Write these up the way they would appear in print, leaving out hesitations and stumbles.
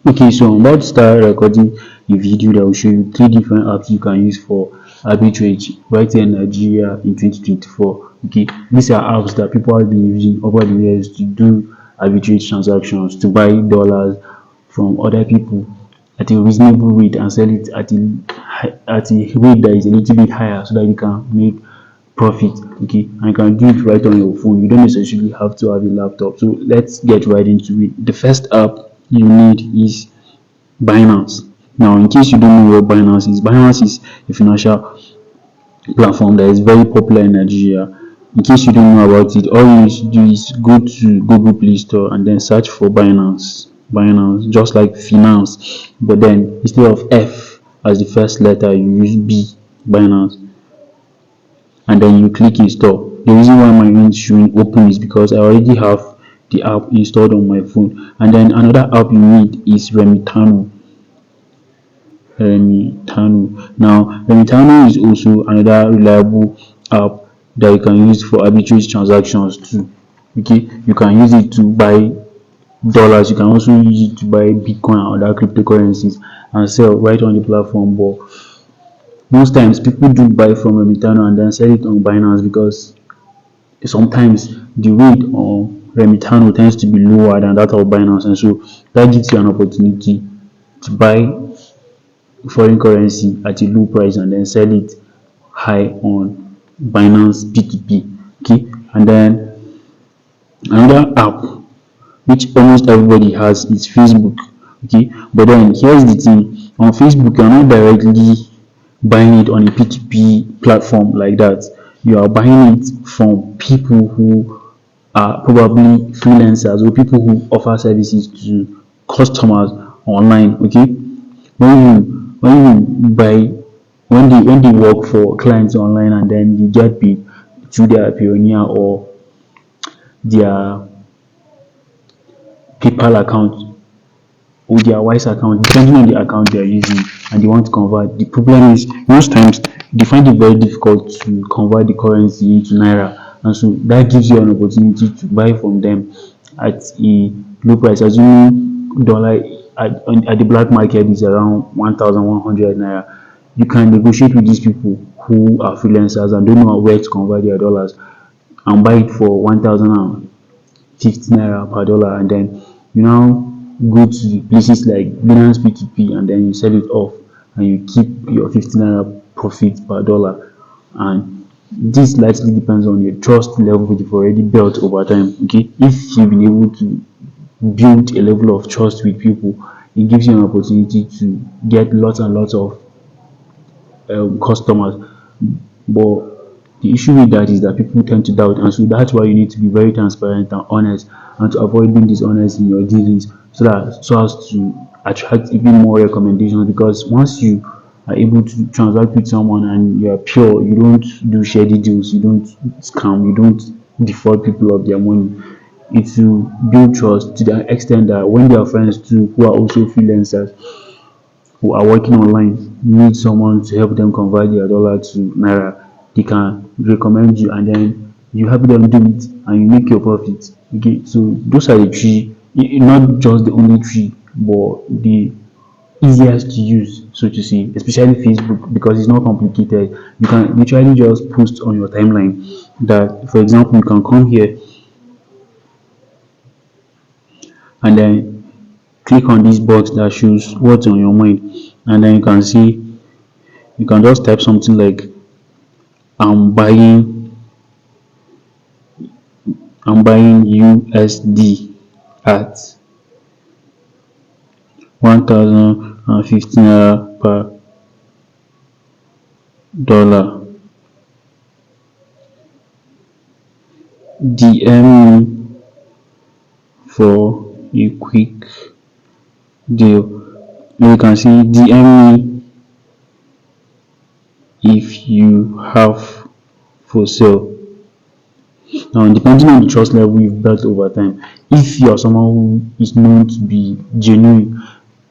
Okay, so I'm about to start recording a video that will show you three different apps you can use for arbitrage right here in Nigeria in 2024. Okay, these are apps that people have been using over the years to do arbitrage transactions, to buy dollars from other people at a reasonable rate and sell it at a rate that is a little bit higher so that you can make profit. Okay, and you can do it right on your phone. You don't necessarily have to have a laptop. So let's get right into it. The first app you need is Binance. Now, in case you don't know what Binance is a financial platform that is very popular in Nigeria. In case you don't know about it, all you need to do is go to Google Play Store and then search for Binance. Binance, just like finance, but then instead of F as the first letter, you use B, Binance, and then you click install. The reason why my name is showing open is because I already have the app installed on my phone. And then another app you need is Remitano. Now, Remitano is also another reliable app that you can use for arbitrage transactions too. Okay, you can use it to buy dollars. You can also use it to buy Bitcoin and other cryptocurrencies and sell right on the platform. But most times people do buy from Remitano and then sell it on Binance because sometimes the rate on Remitano tends to be lower than that of Binance, and so that gives you an opportunity to buy foreign currency at a low price and then sell it high on Binance P2P. Okay, and then another app which almost everybody has is Facebook. Okay, but then here's the thing: on Facebook, you're not directly buying it on a P2P platform like that. You are buying it from people who are probably freelancers or people who offer services to customers online. Okay, when you buy when they work for clients online and then they get paid through their Payoneer or their PayPal account or their Wise account, depending on the account they are using, and they want to convert. The problem is most times they find it very difficult to convert the currency into naira, and so that gives you an opportunity to buy from them at a low price. Assuming dollar at the black market is around 1,100 naira, you can negotiate with these people who are freelancers and don't know where to convert their dollars and buy it for 1,050 naira per dollar, and then you now go to places like binance P2P and then you sell it off and you keep your 50 naira profit per dollar. And this likely depends on your trust level you've already built over time. Okay, if you've been able to build a level of trust with people, it gives you an opportunity to get lots and lots of customers. But the issue with that is that people tend to doubt, and so that's why you need to be very transparent and honest, and to avoid being dishonest in your dealings, so as to attract even more recommendations. Because once you are able to transact with someone and you are pure, you don't do shady deals, you don't scam, you don't defraud people of their money. It will build trust to the extent that when their friends too, who are also freelancers, who are working online, need someone to help them convert their dollar to naira, they can recommend you, and then you help them do it and you make your profit. Okay, so those are the three, not just the only three, but the easiest to use, so to say, especially Facebook, because it's not complicated. You can literally just post on your timeline that, for example, you can come here and then click on this box that shows what's on your mind, and then you can see, you can just type something like I'm buying USD at 1,050 naira per dollar. DM me for a quick deal. You can see DM me if you have for sale. Now, depending on the trust level you've built over time, if you're someone who is known to be genuine,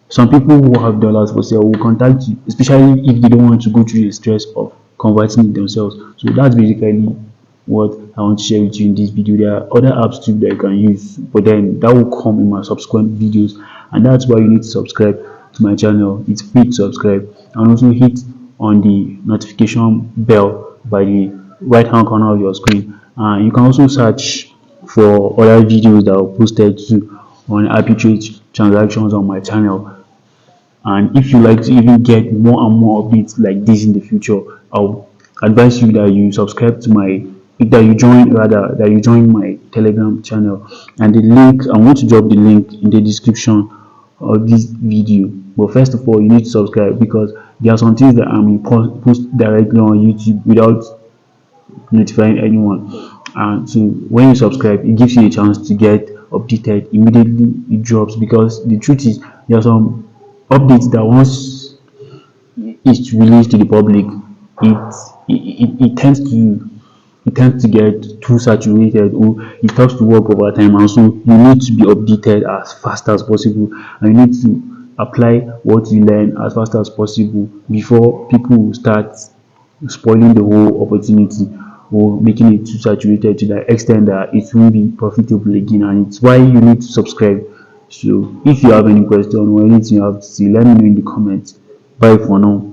some people who have dollars for sale will contact you, especially if they don't want to go through the stress of converting it themselves. So that's basically what I want to share with you in this video. There are other apps too that you can use, but then that will come in my subsequent videos, and that's why you need to subscribe to my channel. It's free to subscribe, and also hit on the notification bell by the right hand corner of your screen. And you can also search for other videos that are posted too on arbitrage transactions on my channel. And if you like to even get more and more updates like this in the future, I'll advise you that you subscribe to my that you join my Telegram channel. And the link, I want to drop the link in the description of this video. But first of all, you need to subscribe, because there are some things that I may post directly on YouTube without notifying anyone. And so when you subscribe, it gives you a chance to get updated immediately it drops, because the truth is there are some updates that once it's released to the public, it tends to get too saturated, or it starts to work over time, and so you need to be updated as fast as possible, and you need to apply what you learn as fast as possible before people will start spoiling the whole opportunity, or making it too saturated to the extent that it will be profitable again. And it's why you need to subscribe. So if you have any question or anything you have to say, let me know in the comments. Bye for now.